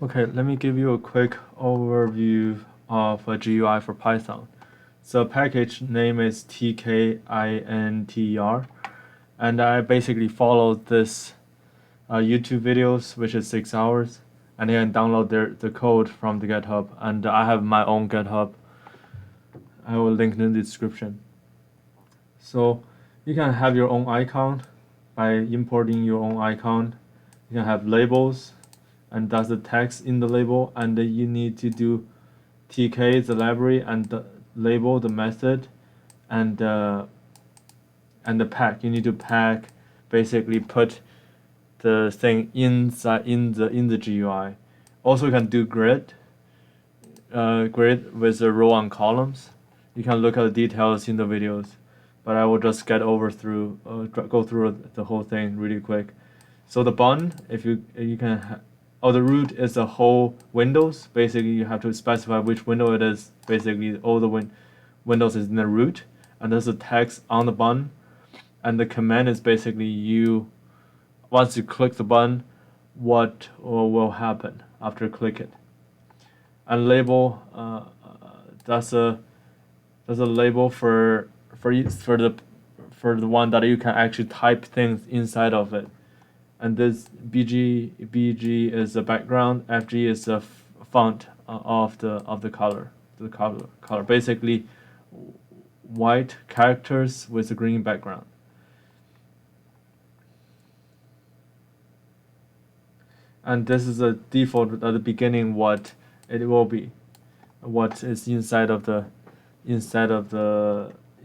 Okay, let me give you a quick overview of a GUI for Python. So package name is Tkinter, and I basically followed this YouTube videos, which is 6 hours, and you can download the code from the GitHub, and I have my own GitHub. I will link in the description. So you can have your own icon by importing your own icon. You can have labels, and that's the text in the label, and you need to do TK, the library, and the label, the method, and the pack. You need to pack, basically put the thing inside in the GUI. Also, you can do grid with the row and columns. You can look at the details in the videos, but I will just go through the whole thing really quick. So the button, if you can, the root is the whole Windows. Basically, you have to specify which window it is. Basically, all the Windows is in the root, and there's a text on the button, and the command is basically once you click the button, what will happen after click it. And label, that's a label for the one that you can actually type things inside of it. And this BG is the background, FG is the font of the color, color. Basically, white characters with a green background. And this is the default at the beginning what it will be, what is inside of the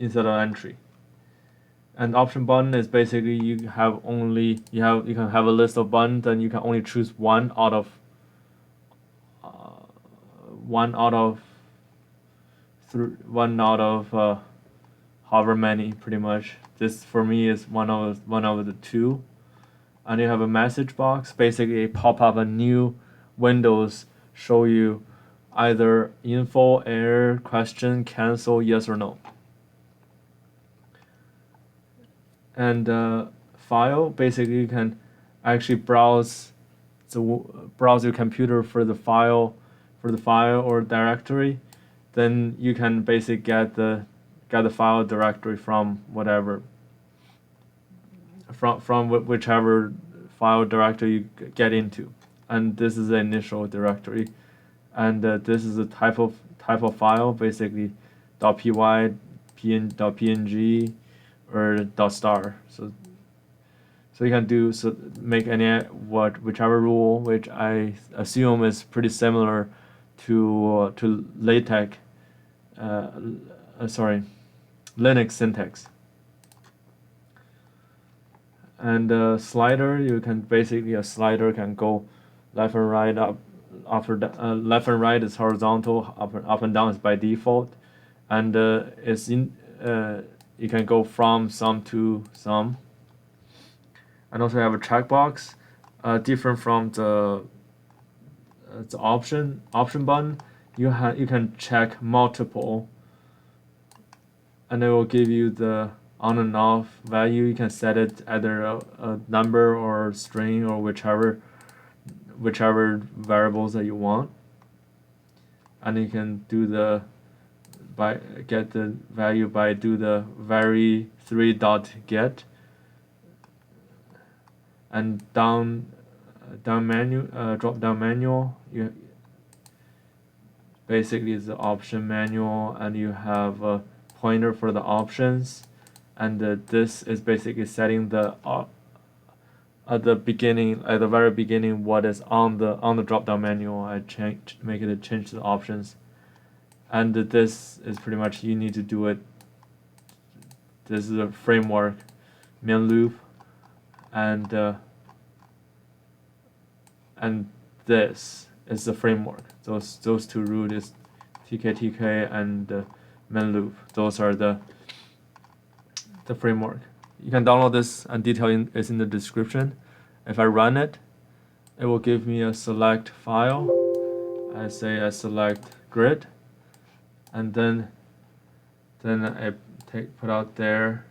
entry. And option button is basically you can have a list of buttons, and you can only choose one out of however many, pretty much. This for me is one of the two. And you have a message box, basically pop up a new Windows, show you either info, error, question, cancel, yes or no. And file, basically you can actually browse your computer for the file or directory. Then you can basically get the file directory from whatever, from whichever file directory you get into. And this is the initial directory, and this is the type of file, basically .py, .png, or .star. So you can make whichever rule, which I assume is pretty similar to LaTeX, Linux syntax. And slider, you can basically, a slider can go left and right, left and right is horizontal, up and down is by default, and you can go from some to some. And also have a checkbox, different from the option button. You can check multiple, and it will give you the on and off value. You can set it either a number or string or whichever variables that you want, and you can do get the value by do the vary3.get, and drop down manual. Basically is the option manual, and you have a pointer for the options, and this is basically setting the at the very beginning what is on the drop down menu. I change the options, and this is pretty much you need to do it. This is a framework, main loop, and this is the framework. Those two root is TK and main loop. Those are the framework. You can download this, and detail is in the description. If I run it, it will give me a select file. I select grid, and then I put out there,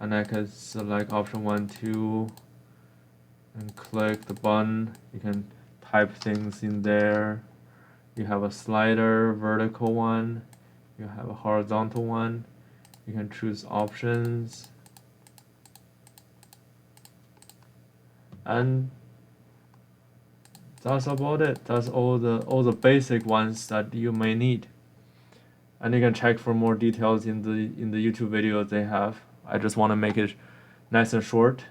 and I can select option 1, 2, and click the button. You can type things in there. You have a slider, vertical one. You have a horizontal one. You can choose options. And that's about it. That's all the basic ones that you may need. And you can check for more details in the YouTube video they have. I just want to make it nice and short.